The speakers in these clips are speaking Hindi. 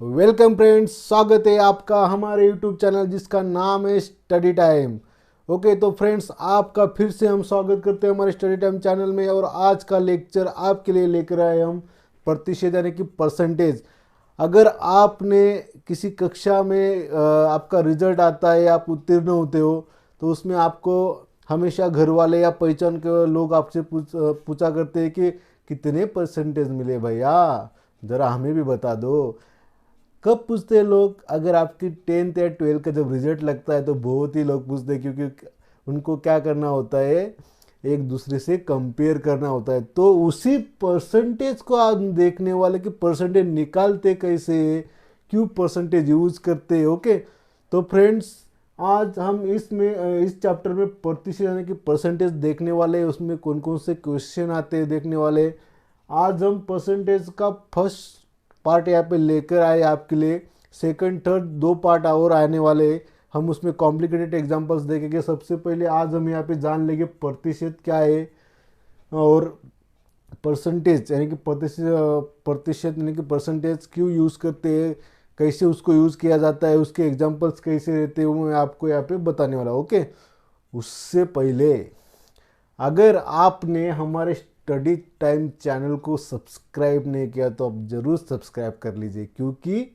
वेलकम फ्रेंड्स, स्वागत है आपका हमारे यूट्यूब चैनल जिसका नाम है स्टडी टाइम। ओके तो फ्रेंड्स, आपका फिर से हम स्वागत करते हैं हमारे स्टडी टाइम चैनल में। और आज का लेक्चर आपके लिए लेकर आए हम प्रतिशत यानी कि परसेंटेज। अगर आपने किसी कक्षा में आपका रिजल्ट आता है, आप उत्तीर्ण होते हो, तो उसमें आपको हमेशा घर वाले या पहचान के लोग आपसे पूछा करते हैं कि कितने परसेंटेज मिले भैया, ज़रा हमें भी बता दो। कब पूछते हैं लोग? अगर आपकी 10th या 12th का जब रिजल्ट लगता है तो बहुत ही लोग पूछते हैं, क्योंकि उनको क्या करना होता है, एक दूसरे से कंपेयर करना होता है। तो उसी परसेंटेज को आप देखने वाले कि परसेंटेज निकालते कैसे, क्यों परसेंटेज यूज करते हैं। ओके तो फ्रेंड्स, आज हम इस चैप्टर में प्रतिशत यानी कि परसेंटेज देखने वाले हैं। उसमें कौन कौन से क्वेश्चन आते हैं देखने वाले। आज हम परसेंटेज का फर्स्ट पार्ट यहाँ पे लेकर आए आपके लिए। सेकंड थर्ड दो पार्ट और आने वाले हैं। हम उसमें कॉम्प्लिकेटेड एग्जांपल्स देखेंगे। सबसे पहले आज हम यहाँ पे जान लेंगे प्रतिशत क्या है, और परसेंटेज यानी कि प्रतिशत यानी कि परसेंटेज क्यों यूज़ करते हैं, कैसे उसको यूज़ किया जाता है, उसके एग्जांपल्स कैसे रहते हैं, वो मैं आपको यहाँ पे बताने वाला हूँ। ओके, उससे पहले अगर आपने हमारे स्टडी टाइम चैनल को सब्सक्राइब नहीं किया तो आप ज़रूर सब्सक्राइब कर लीजिए, क्योंकि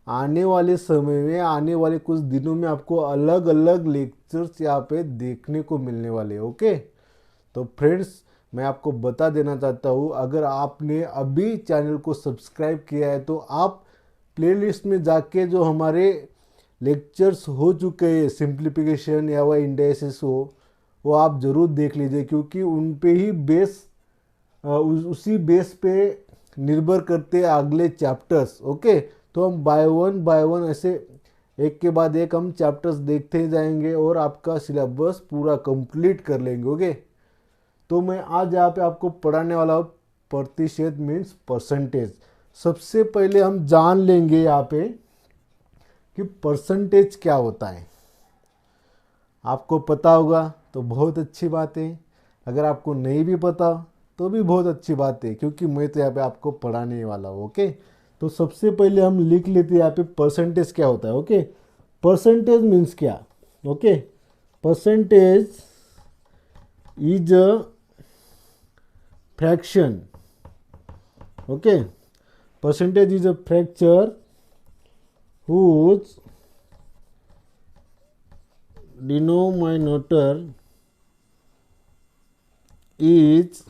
आने वाले समय में, आने वाले कुछ दिनों में आपको अलग अलग लेक्चर्स यहाँ पे देखने को मिलने वाले हैं। ओके तो फ्रेंड्स, मैं आपको बता देना चाहता हूँ, अगर आपने अभी चैनल को सब्सक्राइब किया है तो आप प्लेलिस्ट में जाके जो हमारे लेक्चर्स हो चुके हैं, सिंप्लीफिकेशन या वह इंडाइसिस हो, वो आप ज़रूर देख लीजिए, क्योंकि उन पे ही उसी बेस पे निर्भर करते हैं अगले चैप्टर्स। ओके तो हम बाय वन ऐसे एक के बाद एक हम चैप्टर्स देखते जाएंगे और आपका सिलेबस पूरा कंप्लीट कर लेंगे। ओके तो मैं आज यहाँ पे आपको पढ़ाने वाला हूँ प्रतिशत मीन्स परसेंटेज। सबसे पहले हम जान लेंगे यहाँ पे कि परसेंटेज क्या होता है। आपको पता होगा तो बहुत अच्छी बात है, अगर आपको नहीं भी पता तो भी बहुत अच्छी बात है, क्योंकि मैं तो यहाँ पे आपको पढ़ाने वाला हूँ। ओके तो सबसे पहले हम लिख लेते हैं यहाँ पे परसेंटेज क्या होता है। ओके परसेंटेज मीन्स क्या? Okay percentage is a fraction. Okay percentage is a fracture whose denominator is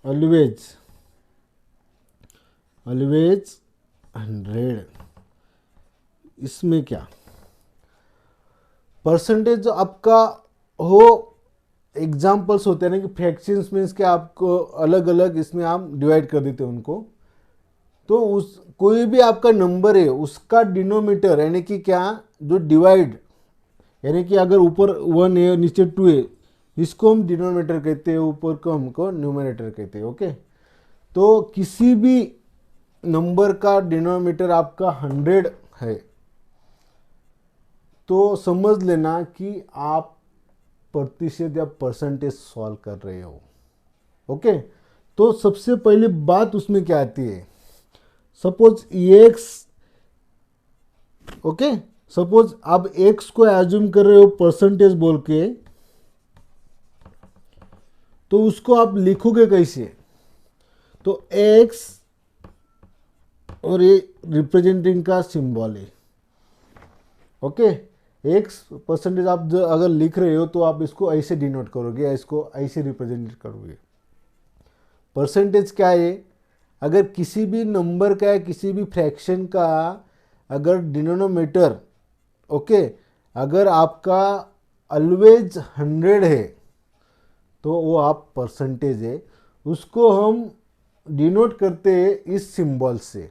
always 100। इसमें क्या परसेंटेज जो आपका हो, एग्जाम्पल्स होते हैं ना कि फ्रैक्शंस मीन्स के आपको अलग अलग इसमें आप डिवाइड कर देते हैं उनको। तो उस कोई भी आपका नंबर है उसका डिनोमीटर यानी कि क्या, जो डिवाइड यानी कि अगर ऊपर 1 है और नीचे 2 है, इसको हम डिनोमिनेटर कहते हैं, ऊपर को हमको न्यूमरेटर कहते हैं। ओके तो किसी भी नंबर का डिनोमिनेटर आपका 100 है तो समझ लेना कि आप प्रतिशत या परसेंटेज सॉल्व कर रहे हो। ओके तो सबसे पहले बात उसमें क्या आती है, सपोज एक्स। ओके सपोज आप एक्स को एज्यूम कर रहे हो परसेंटेज बोल के, तो उसको आप लिखोगे कैसे? तो एक्स और ये रिप्रेजेंटिंग का सिंबल है। ओके एक्स परसेंटेज आप अगर लिख रहे हो तो आप इसको ऐसे डिनोट करोगे, इसको ऐसे रिप्रेजेंट करोगे। परसेंटेज क्या है? अगर किसी भी नंबर का या किसी भी फ्रैक्शन का अगर डिनोमिनेटर, ओके अगर आपका ऑलवेज 100 है तो वो आप परसेंटेज है। उसको हम डिनोट करते हैं इस सिंबल से।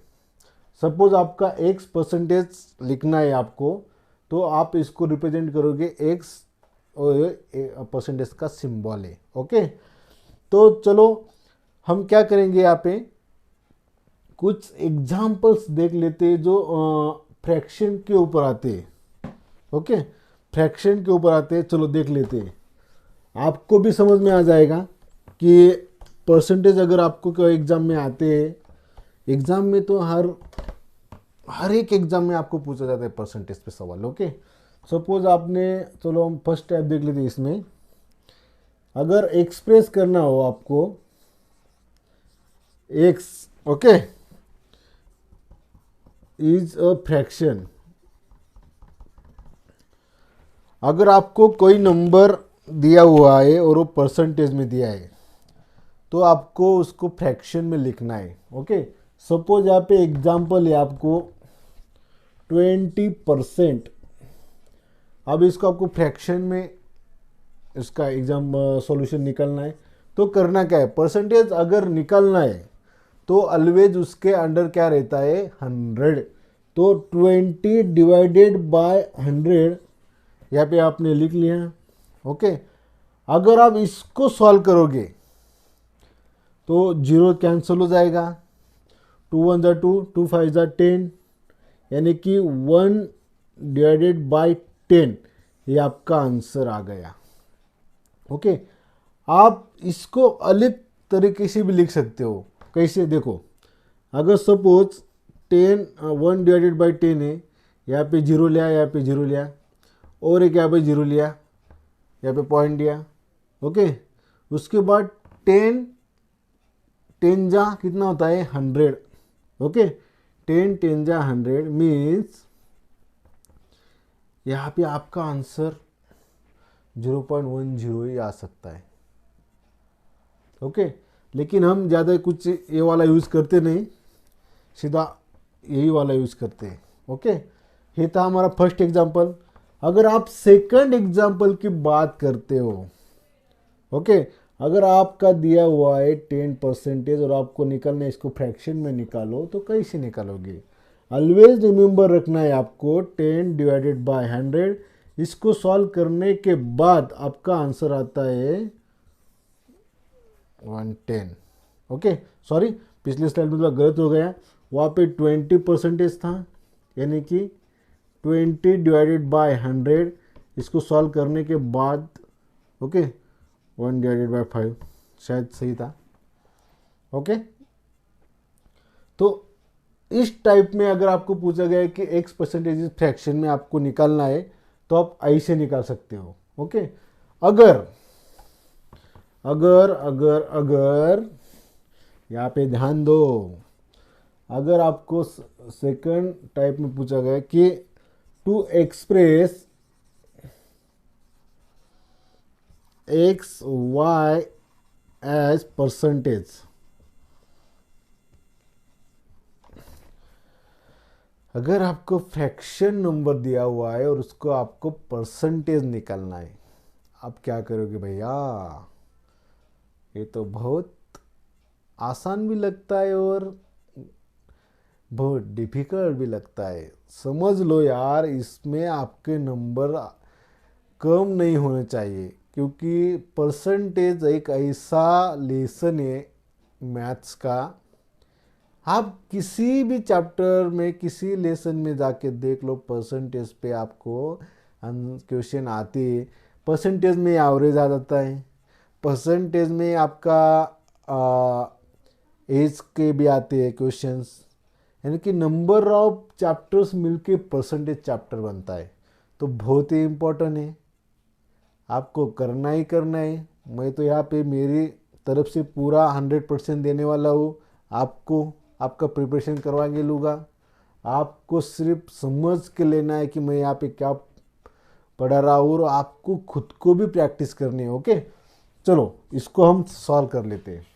सपोज आपका एक्स परसेंटेज लिखना है आपको, तो आप इसको रिप्रेजेंट करोगे एक्स और परसेंटेज का सिंबल है। ओके तो चलो हम क्या करेंगे, यहाँ पे कुछ एग्जाम्पल्स देख लेते हैं जो फ्रैक्शन के ऊपर आते हैं। ओके फ्रैक्शन के ऊपर आते हैं, चलो देख लेते हैं। आपको भी समझ में आ जाएगा कि परसेंटेज अगर आपको कोई एग्ज़ाम में आते हैं, एग्ज़ाम में तो हर हर एक एग्जाम में आपको पूछा जाता है परसेंटेज पे सवाल। ओके, सपोज आपने, चलो हम फर्स्ट टाइप देख लेते हैं। इसमें अगर एक्सप्रेस करना हो आपको x, okay, is a fraction, अगर आपको कोई नंबर दिया हुआ है और वो परसेंटेज में दिया है तो आपको उसको फ्रैक्शन में लिखना है। ओके, सपोज यहाँ पे एग्जांपल है आपको 20%। अब इसको आपको फ्रैक्शन में इसका एग्जाम सॉल्यूशन निकालना है। तो करना क्या है, परसेंटेज अगर निकालना है तो ऑलवेज उसके अंडर क्या रहता है, 100। तो 20 डिवाइडेड बाय 100 यहाँ पे आपने लिख लिया। ओके, अगर आप इसको सॉल्व करोगे तो जीरो कैंसिल हो जाएगा, 2 1 2, 2 5 10, यानी कि 1 डिवाइडेड बाय 10, ये आपका आंसर आ गया। ओके, आप इसको अलग तरीके से भी लिख सकते हो। कैसे, देखो, अगर सपोज 1 डिवाइडेड बाई 10 है, यहाँ पे जीरो लिया, यहाँ पे जीरो लिया, और एक यहाँ पे जीरो लिया, यहाँ पे पॉइंट दिया। ओके, उसके बाद 10 10 जा कितना होता है, 100। ओके, 10 10 जा 100 मीन्स यहाँ पे आपका आंसर 0.10 ही आ सकता है। ओके, लेकिन हम ज़्यादा कुछ ये वाला यूज़ करते नहीं, सीधा यही वाला यूज़ करते हैं। ओके, ये था हमारा फर्स्ट एग्जांपल। अगर आप सेकंड एग्जांपल की बात करते हो, ओके, अगर आपका दिया हुआ है 10% और आपको निकालना है इसको फ्रैक्शन में निकालो, तो कैसे निकालोगे? ऑलवेज रिमेंबर रखना है आपको 10 डिवाइडेड बाय 100। इसको सॉल्व करने के बाद आपका आंसर आता है 110। ओके, सॉरी, पिछले स्लाइड में थोड़ा गलत हो गया, वहाँ पे 20% था, यानी कि 20 डिवाइडेड बाय 100। इसको सॉल्व करने के बाद ओके 1 डिवाइडेड बाय 5 शायद सही था। ओके, तो इस टाइप में अगर आपको पूछा गया है कि एक्स परसेंटेज फ्रैक्शन में आपको निकालना है तो आप ऐसे निकाल सकते हो। ओके, अगर अगर अगर अगर यहाँ पे ध्यान दो, अगर आपको सेकंड टाइप में पूछा गया कि to express x y as percentage, अगर आपको फ्रैक्शन नंबर दिया हुआ है और उसको आपको परसेंटेज निकालना है, आप क्या करोगे भैया? ये तो बहुत आसान भी लगता है और बहुत डिफिकल्ट भी लगता है। समझ लो यार, इसमें आपके नंबर कम नहीं होने चाहिए, क्योंकि परसेंटेज एक ऐसा लेसन है मैथ्स का। आप किसी भी चैप्टर में, किसी लेसन में जाके देख लो, परसेंटेज पे आपको क्वेश्चन आते हैं। परसेंटेज में एवरेज आ जाता है, परसेंटेज में आपका एज के भी आते हैं क्वेश्चंस, यानी कि नंबर ऑफ चैप्टर्स मिलके परसेंटेज चैप्टर बनता है। तो बहुत ही इम्पोर्टेंट है, आपको करना ही करना है। मैं तो यहाँ पे मेरी तरफ से पूरा 100% देने वाला हूँ। आपको आपका प्रिपरेशन करवा के लूँगा, आपको सिर्फ समझ के लेना है कि मैं यहाँ पे क्या पढ़ा रहा हूँ, और आपको खुद को भी प्रैक्टिस करनी है। ओके, चलो इसको हम सॉल्व कर लेते हैं।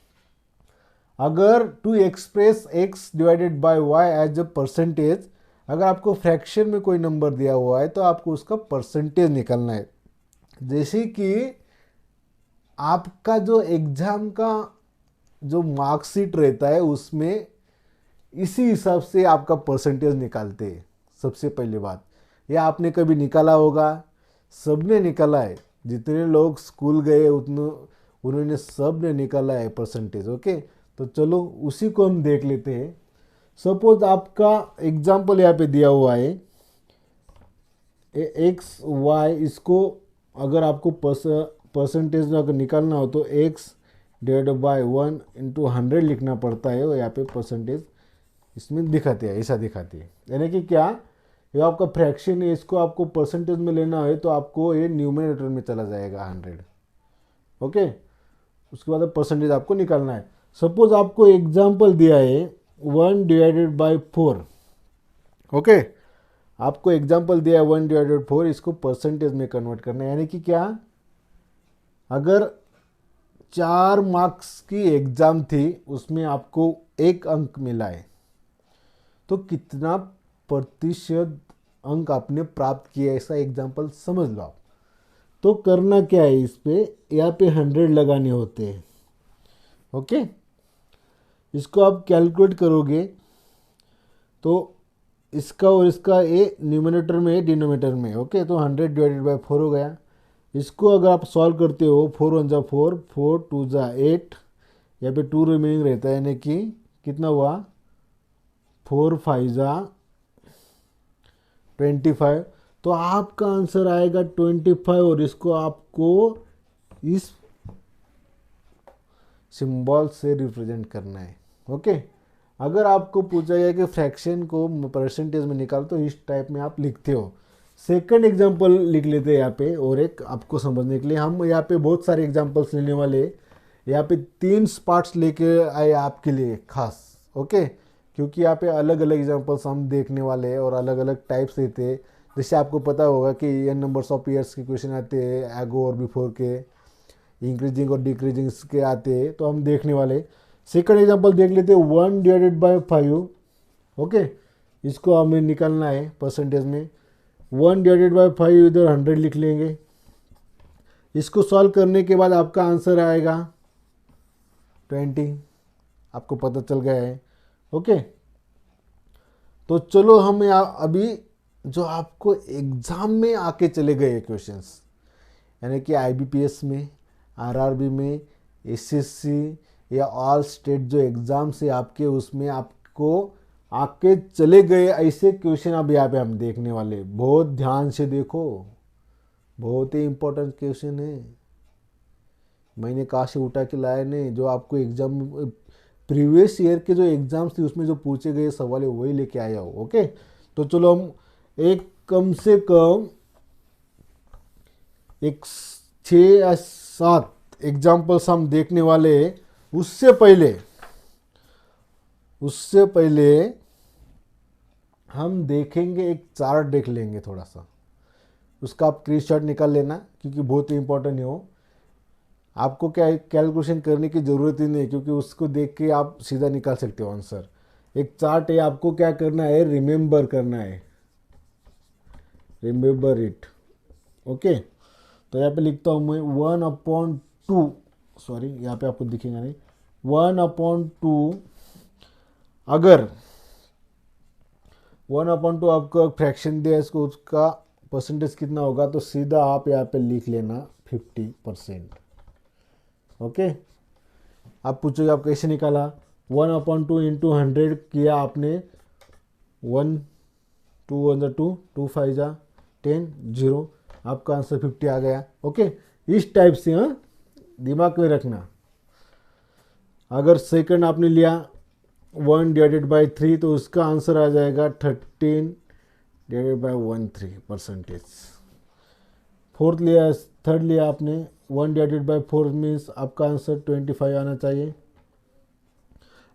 अगर to express x divided by y as a percentage, अगर आपको फ्रैक्शन में कोई नंबर दिया हुआ है तो आपको उसका परसेंटेज निकालना है। जैसे कि आपका जो एग्जाम का जो मार्कशीट रहता है उसमें इसी हिसाब से आपका परसेंटेज निकालते हैं। सबसे पहली बात, यह आपने कभी निकाला होगा, सबने निकाला है, जितने लोग स्कूल गए उतने उन्होंने सब ने निकाला है परसेंटेज। ओके, तो चलो उसी को हम देख लेते हैं। सपोज आपका एग्जाम्पल यहाँ पे दिया हुआ है एक्स वाई, इसको अगर आपको परसेंटेज अगर निकालना हो तो एक्स डिवाइड बाय 1 × 100 लिखना पड़ता है, और यहाँ पे परसेंटेज इसमें दिखाते हैं, ऐसा दिखाती है। यानी कि क्या, ये आपका फ्रैक्शन है, इसको आपको परसेंटेज में लेना है तो आपको ये न्यूमरेटर में चला जाएगा 100। ओके, उसके बाद परसेंटेज आपको निकालना है। सपोज आपको एग्जाम्पल दिया है 1/4। ओके, आपको एग्जाम्पल दिया है 1/4, इसको परसेंटेज में कन्वर्ट करना है। यानी कि क्या, अगर 4 मार्क्स की एग्जाम थी, उसमें आपको 1 अंक मिला है, तो कितना प्रतिशत अंक आपने प्राप्त किया, ऐसा एग्जाम्पल समझ लो आप। तो करना क्या है, इस पे यहाँ पे 100 लगाने होते हैं। ओके, इसको आप कैलकुलेट करोगे तो इसका और इसका ए न्यूमरेटर में डिनोमिनेटर में। ओके, तो 100/4 हो गया। इसको अगर आप सॉल्व करते हो, 4 1 जा 4, 4 2 जा 8, यहाँ पे 2 रिमेनिंग रहता है, यानी कि कितना हुआ, 4 5 जा 25। तो आपका आंसर आएगा 25, और इसको आपको इस सिंबल से रिप्रेजेंट करना है। ओके, अगर आपको पूछा गया कि फ्रैक्शन को परसेंटेज में निकाल, तो इस टाइप में आप लिखते हो। सेकंड एग्जांपल लिख लेते हैं यहाँ पे, और एक आपको समझने के लिए हम यहाँ पे बहुत सारे एग्जांपल्स लेने वाले। यहाँ पे 3 पार्ट्स लेके आए आपके लिए खास। ओके, क्योंकि यहाँ पे अलग अलग एग्जांपल्स हम देखने वाले हैं और अलग अलग टाइप्स देते हैं। जैसे आपको पता होगा कि n नंबर्स ऑफ ईयर्स के क्वेश्चन आते हैं, एगो और बिफोर के, इंक्रीजिंग और डिक्रीजिंग के आते हैं, तो हम देखने वाले। सेकंड एग्जांपल देख लेते हैं 1/5। ओके, इसको हमें निकालना है परसेंटेज में। 1/5 इधर 100 लिख लेंगे। इसको सॉल्व करने के बाद आपका आंसर आएगा 20। आपको पता चल गया है। ओके, तो चलो हम अभी जो आपको एग्जाम में आके चले गए क्वेश्चंस, यानी कि IBPS में, RRB में, SSC या ऑल स्टेट जो एग्ज़ाम से आपके, उसमें आपको आके चले गए ऐसे क्वेश्चन अब यहाँ पे हम देखने वाले। बहुत ध्यान से देखो, बहुत ही इम्पोर्टेंट क्वेश्चन है। मैंने कहाँ से उठा के लाया नहीं, जो आपको एग्जाम प्रीवियस ईयर के जो एग्ज़ाम्स थे उसमें जो पूछे गए सवाल है वही लेके आया हो। ओके, तो चलो हम एक कम से कम 6 या 7 एग्जाम्पल्स हम देखने वाले हैं। उससे पहले हम देखेंगे, एक चार्ट देख लेंगे थोड़ा सा। उसका आप स्क्रीनशॉट निकाल लेना, क्योंकि बहुत ही इंपॉर्टेंट है वो। आपको क्या कैलकुलेशन करने की ज़रूरत ही नहीं, क्योंकि उसको देख के आप सीधा निकाल सकते हो आंसर। एक चार्ट है, आपको क्या करना है, रिमेंबर करना है, रिमेंबर इट। ओके, तो यहाँ पे लिखता हूँ मैं 1/2, सॉरी यहाँ पे आपको दिखेगा नहीं, 1/2। अगर 1/2 आपको फ्रैक्शन दिया, इसको उसका परसेंटेज कितना होगा, तो सीधा आप यहाँ पे लिख लेना 50%। ओके, आप पूछोगे आप कैसे निकाला, 1/2 इंटू 100 किया आपने, 1 2 1 जा 2, 2 5 जा 10, 0, आपका आंसर 50 आ गया। ओके, इस टाइप से, हाँ, दिमाग में रखना। अगर सेकंड आपने लिया 1/3, तो उसका आंसर आ जाएगा 13/13%। थर्ड लिया आपने 1/4 मीन्स आपका आंसर 25 आना चाहिए।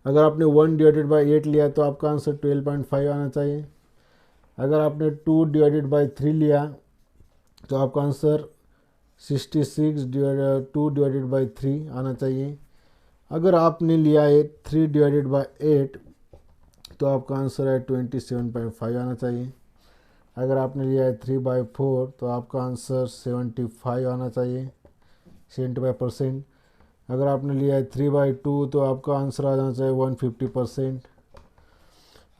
अगर आपने 1/8 लिया तो आपका आंसर 12.5 आना चाहिए। अगर आपने 2/3 लिया तो आपका आंसर 66/2/3 आना चाहिए। अगर आपने लिया है 3/8 तो आपका आंसर है 27.5 आना चाहिए। अगर आपने लिया है 3/4 तो आपका आंसर 75 आना चाहिए, 75%। अगर आपने लिया है 3/2 तो आपका आंसर आ जाना चाहिए 150%।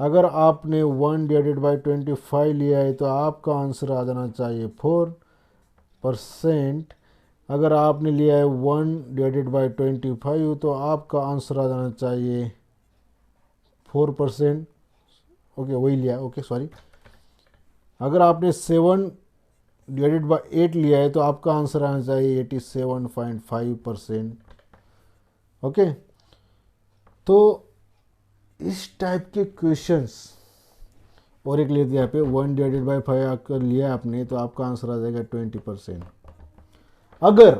अगर आपने 1/25 लिया है तो आपका आंसर आ जाना चाहिए 4%। अगर आपने लिया है 1/25 तो आपका आंसर आ जाना चाहिए 4%। ओके, वही लिया, ओके सॉरी। अगर आपने 7/8 लिया है तो आपका आंसर आना चाहिए 87.5%। ओके, तो इस टाइप के क्वेश्चंस। और एक लेते यहाँ पे 1/5 अगर लिया आपने तो आपका आंसर आ जाएगा 20%। अगर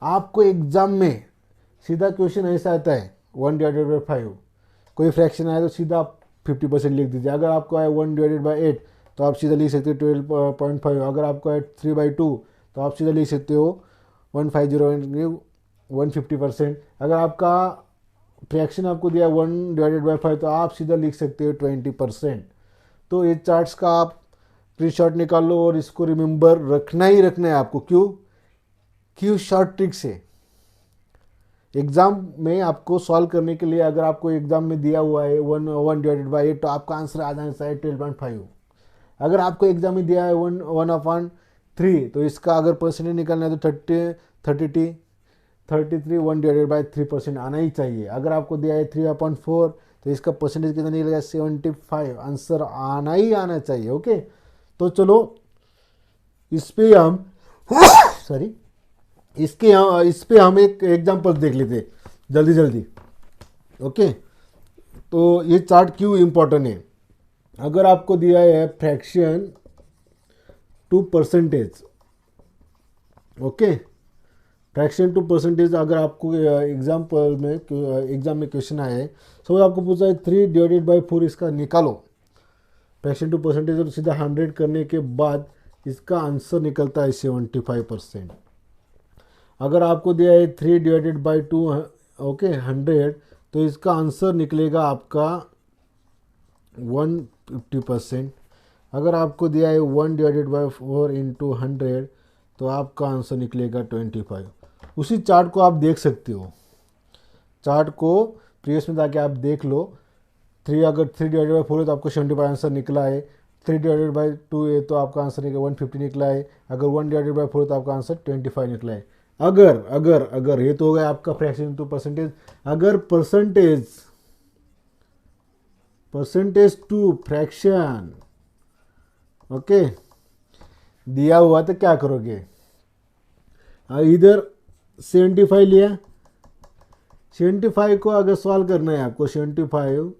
आपको एग्जाम में सीधा क्वेश्चन ऐसा आता है 1/5, कोई फ्रैक्शन आया तो सीधा आप 50% लिख दीजिए। अगर आपको आया 1/8 तो आप सीधा लिख सकते हो 12.5। अगर आपको आया 3/2 तो आप सीधा लिख सकते हो 150 150%। अगर आपका फ्रैक्शन आपको दिया 1/5 तो आप सीधा लिख सकते हो 20%। तो ये चार्ट्स का आप स्क्रीनशॉट निकाल लो और इसको रिमेंबर रखना ही रखना है आपको। क्यों शॉर्ट ट्रिक्स है एग्जाम में आपको सॉल्व करने के लिए। अगर आपको एग्जाम में दिया हुआ है 1/8 तो आपका आंसर आ जाना चाहिए 12.5। अगर आपको एग्जाम में दिया है 1/3 तो इसका अगर परसेंटेज निकालना है तो 33 1/3% आना ही चाहिए। अगर आपको दिया है 3/4 तो इसका परसेंटेज कितना निकलेगा 75। आंसर आना ही आना चाहिए। ओके, तो चलो इस पे हम सॉरी इस पे हम एक एग्जांपल देख लेते जल्दी जल्दी। ओके, तो ये चार्ट क्यों इम्पोर्टेंट है। अगर आपको दिया है fraction to percentage, okay, fraction to percentage अगर आपको एग्जाम में क्वेश्चन आया है, सपोज आपको पूछा है 3/4 इसका निकालो फ्रैक्शन टू परसेंटेज और सीधा 100 करने के बाद इसका आंसर निकलता है 75%। अगर आपको दिया है 3/2 ओके 100 तो इसका आंसर निकलेगा आपका 150%। अगर आपको दिया है 1/4 इंटू 100 तो आपका आंसर निकलेगा 25। उसी चार्ट को आप देख सकते हो, चार्ट को प्रीवियस में जाके आप देख लो। अगर 3/4 है तो आपको 75 आंसर निकला है। 3/2 है तो आपका आंसर निकला 150 निकला है। अगर 1/4 तो आपका आंसर 25 निकला है। अगर ये तो हो गया आपका फ्रैक्शन टू परसेंटेज। अगर परसेंटेज टू फ्रैक्शन ओके दिया हुआ तो क्या करोगे। इधर 75 लिया, 75 को अगर सॉल्व करना है आपको 75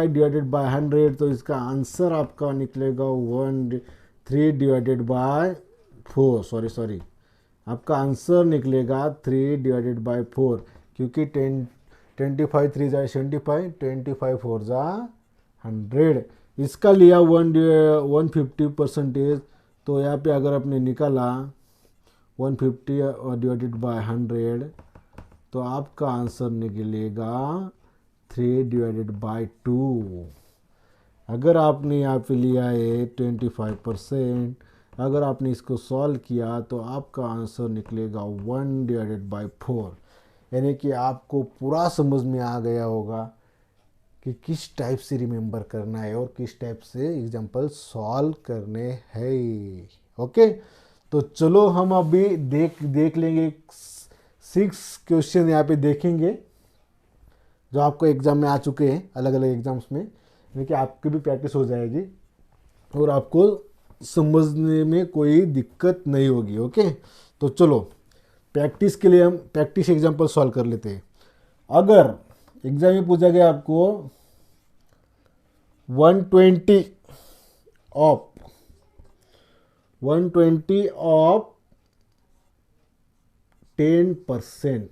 डिवाइडेड बाय 100 तो इसका आंसर आपका निकलेगा 3/4 सॉरी आपका आंसर निकलेगा 3/4 क्योंकि 25 3 जा 75 25 4 जा 100। इसका लिया 150% तो यहाँ पे अगर आपने निकाला 150 डिवाइडेड बाय 100 तो आपका आंसर निकलेगा 3/2। अगर आपने यहाँ पे लिया है 25%, अगर आपने इसको सॉल्व किया तो आपका आंसर निकलेगा 1/4। यानी कि आपको पूरा समझ में आ गया होगा कि किस टाइप से रिमेंबर करना है और किस टाइप से एग्जाम्पल सॉल्व करने हैं। ओके, तो चलो हम अभी देख लेंगे 6 क्वेश्चन यहाँ पे देखेंगे जो आपको एग्जाम में आ चुके हैं अलग अलग एग्जाम्स में, यानी कि आपकी भी प्रैक्टिस हो जाएगी और आपको समझने में कोई दिक्कत नहीं होगी। ओके, तो चलो प्रैक्टिस के लिए हम प्रैक्टिस एग्जाम्पल सॉल्व कर लेते हैं। अगर एग्जाम में पूछा गया आपको 120 of 10%,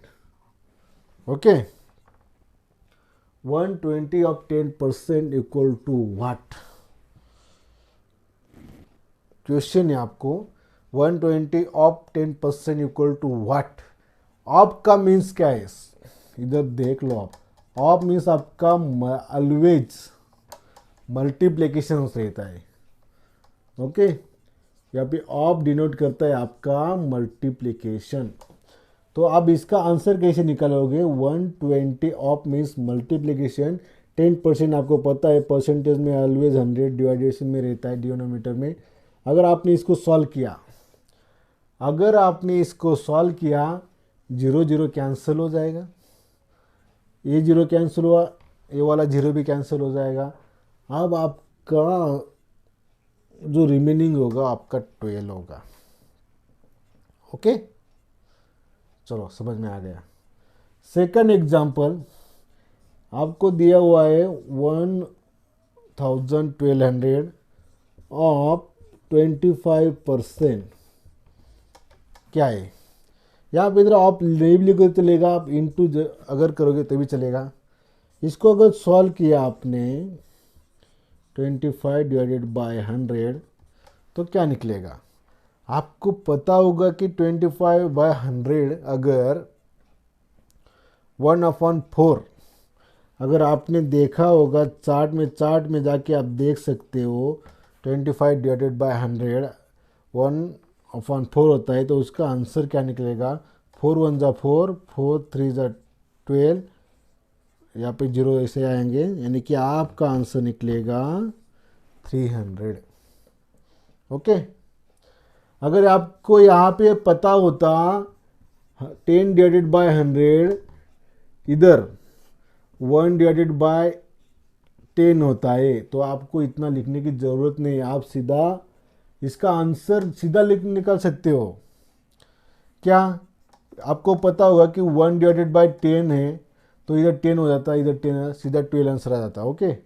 okay 120 of 10% equal to what. Question है आपको 120 of 10% equal to what. Of का मीन्स क्या है, इधर देख लो आप। ऑफ मीन्स आपका ऑलवेज मल्टीप्लिकेशन रहता है। ओके, यहाँ पे ऑफ डिनोट करता है आपका मल्टीप्लिकेशन। तो आप इसका आंसर कैसे निकालोगे। 120 ऑफ मीन्स मल्टीप्लिकेशन 10%। आपको पता है परसेंटेज में ऑलवेज 100 डिवाइडेशन में रहता है डिनोमिनेटर में। अगर आपने इसको सॉल्व किया 0 0 कैंसिल हो जाएगा, ये 0 कैंसिल हुआ, ये वाला 0 भी कैंसिल हो जाएगा। अब आपका जो रिमेनिंग होगा आपका 12 होगा। ओके, चलो समझ में आ गया। सेकंड एग्जाम्पल आपको दिया हुआ है 1200 ऑफ 25%, क्या है यहाँ पे। इधर आप नहीं भी लिखोगे तो चलेगा, आप इंटू अगर करोगे तो भी चलेगा। इसको अगर सॉल्व किया आपने 25 डिवाइडेड बाय 100 तो क्या निकलेगा। आपको पता होगा कि 25/100 अगर 1/4, अगर आपने देखा होगा चार्ट में जाके आप देख सकते हो 25 डिवाइडेड बाय 100 1/4 होता है, तो उसका आंसर क्या निकलेगा। 4 1 जा 4, 4 3 जा 12, यहाँ पे 0 ऐसे आएंगे, यानी कि आपका आंसर निकलेगा 300। ओके, अगर आपको यहाँ पे पता होता 10 डिवाइडेड बाय 100, इधर 1 डिवाइडेड बाय 10 होता है, तो आपको इतना लिखने की ज़रूरत नहीं है, आप सीधा इसका आंसर सीधा निकाल सकते हो। क्या आपको पता होगा कि 1 डिवाइडेड बाय 10 है, तो इधर 10 हो जाता है, इधर 10 है, सीधा 12 आंसर आ जाता है। ओके,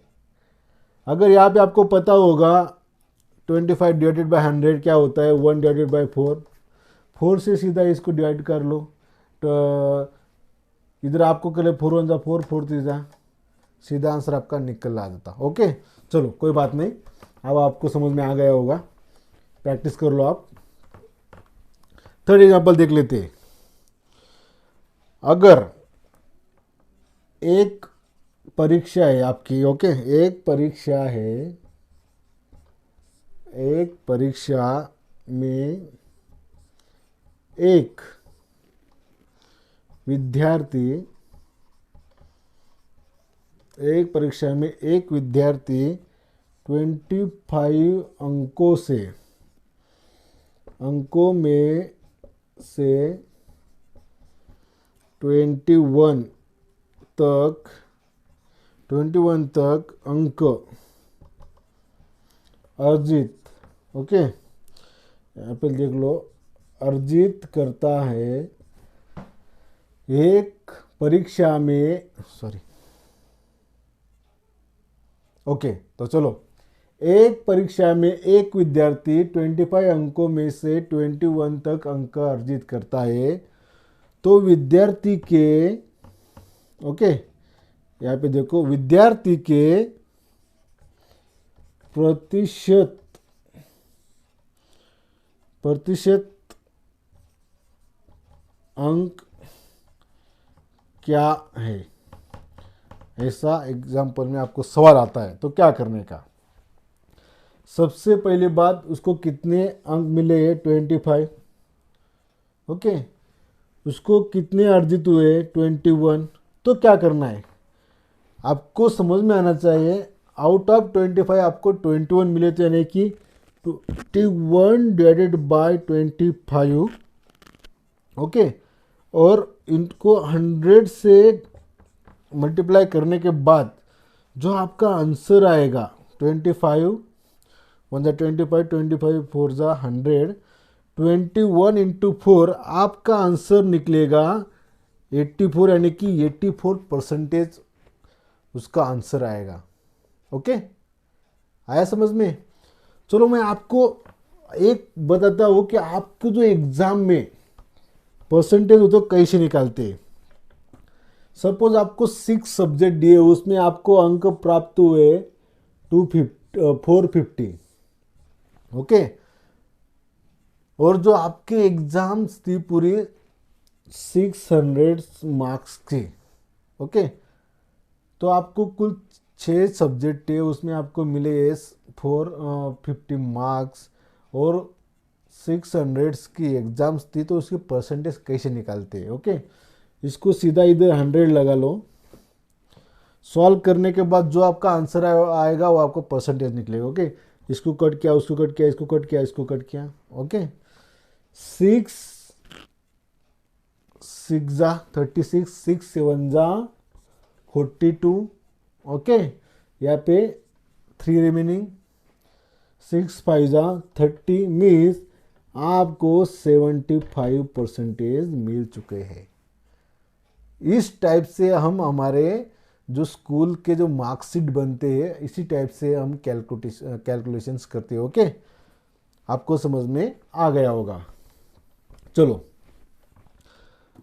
अगर यहाँ पे आपको पता होगा 25 डिवाइडेड बाय 100 क्या होता है, 1 डिवाइडेड बाय 4, 4 से सीधा इसको डिवाइड कर लो, तो इधर आपको करे 4 1 जा 4, 4 3 जा, सीधा आंसर आपका निकल आ जाता। ओके, चलो कोई बात नहीं, अब आपको समझ में आ गया होगा, प्रैक्टिस कर लो आप। थर्ड एग्जांपल देख लेते हैं। अगर एक परीक्षा है आपकी, ओके, एक परीक्षा में एक विद्यार्थी 25 अंकों में से 21 तक अंक अर्जित, ओके, यहाँ पे देख लो, अर्जित करता है। एक परीक्षा में तो चलो, एक परीक्षा में एक विद्यार्थी 25 अंकों में से 21 तक अंक अर्जित करता है, तो विद्यार्थी के, ओके, यहाँ पे देखो, विद्यार्थी के प्रतिशत अंक क्या है, ऐसा एग्जाम्पल में आपको सवाल आता है, तो क्या करने का। सबसे पहली बात, उसको कितने अंक मिले हैं 25, ओके, उसको कितने अर्जित हुए 21, तो क्या करना है आपको समझ में आना चाहिए। आउट ऑफ 25 आपको 21 मिले थे, यानी कि 21 डिवाइडेड बाय 25, ओके, और इनको 100 से मल्टीप्लाई करने के बाद जो आपका आंसर आएगा 25 1 जा 25, 25 4 जा 100, 21 इंटू 4, आपका आंसर निकलेगा 84, यानी कि 84% उसका आंसर आएगा। ओके, आया समझ में। चलो मैं आपको एक बताता हूँ कि आपको जो एग्जाम में परसेंटेज हो तो कैसे निकालते हैं। सपोज आपको 6 सब्जेक्ट दिए, उसमें आपको अंक प्राप्त हुए 450, ओके, और जो आपके एग्जाम्स थी पूरी 600 मार्क्स की, ओके, तो आपको कुल 6 सब्जेक्ट है, उसमें आपको मिले 450 मार्क्स और 600 की एग्जाम्स थी, तो उसकी परसेंटेज कैसे निकालते हैं। ओके, इसको सीधा इधर 100 लगा लो, सॉल्व करने के बाद जो आपका आंसर आएगा वो आपको परसेंटेज निकलेगा। ओके, इसको कट किया, उसको कट किया, इसको कट किया, इसको कट किया, ओके, 6 6 जा 36, 6 7 जा 42, ओके, यहाँ पे 3 रिमेनिंग, 6 5 जा 30, मीन्स आपको 75% मिल चुके हैं। इस टाइप से हम हमारे जो स्कूल के जो मार्कशीट बनते हैं इसी टाइप से हम कैलकुलेशंस करते हैं। ओके, आपको समझ में आ गया होगा। चलो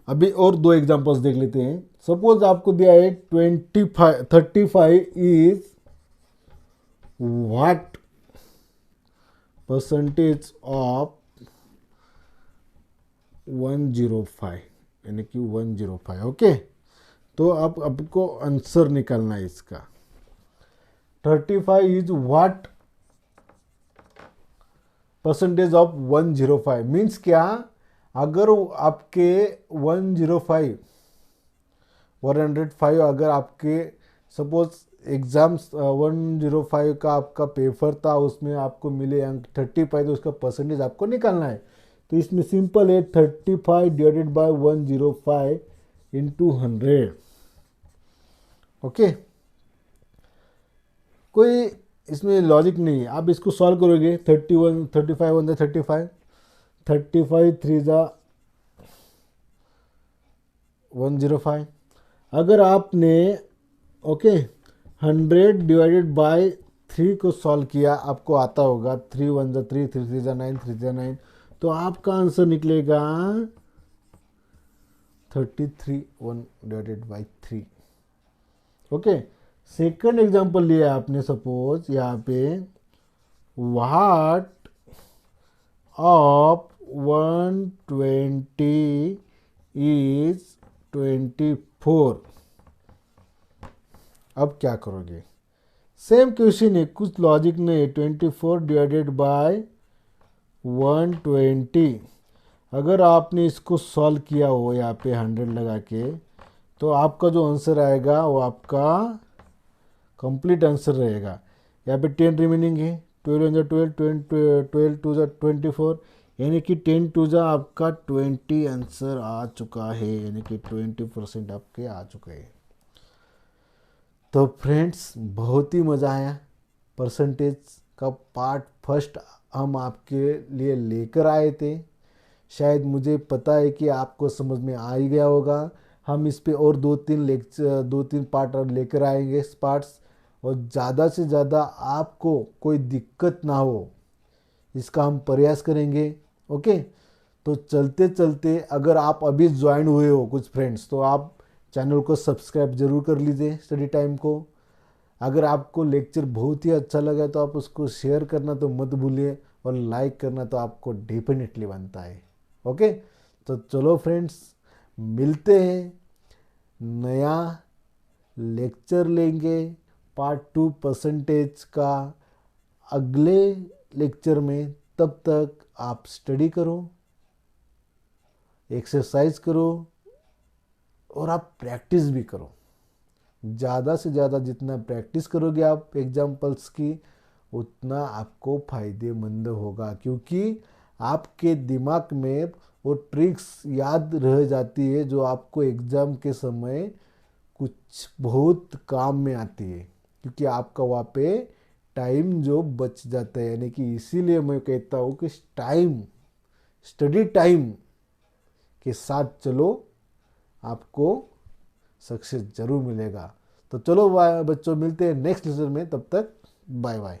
अभी और दो एग्जांपल्स देख लेते हैं। सपोज आपको दिया है 35 इज व्हाट परसेंटेज ऑफ 105, यानी कि 105। ओके, तो अब आपको आंसर निकालना है इसका। 35 is what percentage of 105 means क्या, अगर आपके 105 अगर आपके सपोज एग्जाम्स 105 का आपका पेपर था, उसमें आपको मिले अंक 35, तो उसका परसेंटेज आपको निकालना है। तो इसमें सिंपल है 35 डिवाइडेड बाय 105 इंटू 100। ओके, कोई इसमें लॉजिक नहीं है, आप इसको सॉल्व करोगे। 35 1 35, 35 3 जा 105। अगर आपने ओके 100 डिवाइडेड बाय 3 को सॉल्व किया, आपको आता होगा 3 1 जा 3, 3 3 जा 9, 3 जा 9, तो आपका आंसर निकलेगा 33 1 divided by 3। Okay, second example लिया आपने, सपोज यहाँ पे व्हाट ऑफ 120 इज 24। अब क्या करोगे, सेम क्वेश्चन है, कुछ लॉजिक नहीं है। 24 डिवाइडेड बाय 120, अगर आपने इसको सॉल्व किया हो यहाँ पे 100 लगा के, तो आपका जो आंसर आएगा वो आपका कंप्लीट आंसर रहेगा। यहाँ पे 10 रिमेनिंग है, 12 1 12, 12 2 24, यानी कि 10 2 आपका 20 आंसर आ चुका है, यानी कि 20% आपके आ चुके हैं। तो फ्रेंड्स, बहुत ही मज़ा आया। परसेंटेज का पार्ट फर्स्ट हम आपके लिए लेकर आए थे। शायद मुझे पता है कि आपको समझ में आ ही गया होगा। हम इस पे और 2-3 पार्ट और लेकर आएंगे इस पार्ट्स, और ज़्यादा से ज़्यादा आपको कोई दिक्कत ना हो इसका हम प्रयास करेंगे। ओके, तो चलते चलते अगर आप अभी ज्वाइन हुए हो कुछ फ्रेंड्स, तो आप चैनल को सब्सक्राइब जरूर कर लीजिए स्टडी टाइम को। अगर आपको लेक्चर बहुत ही अच्छा लगा तो आप उसको शेयर करना तो मत भूलिए, और लाइक करना तो आपको डेफिनेटली बनता है। ओके, तो चलो फ्रेंड्स, मिलते हैं, नया लेक्चर लेंगे पार्ट 2 परसेंटेज का अगले लेक्चर में। तब तक आप स्टडी करो, एक्सरसाइज करो, और आप प्रैक्टिस भी करो। ज़्यादा से ज़्यादा जितना प्रैक्टिस करोगे आप एग्जाम्पल्स की, उतना आपको फ़ायदेमंद होगा, क्योंकि आपके दिमाग में वो ट्रिक्स याद रह जाती है जो आपको एग्ज़ाम के समय कुछ बहुत काम में आती है, क्योंकि आपका वहाँ पे टाइम जो बच जाता है। यानी कि इसीलिए मैं कहता हूँ कि स्टडी टाइम के साथ चलो, आपको सक्सेस जरूर मिलेगा। तो चलो बच्चों, मिलते हैं नेक्स्ट लेक्चर में, तब तक बाय बाय।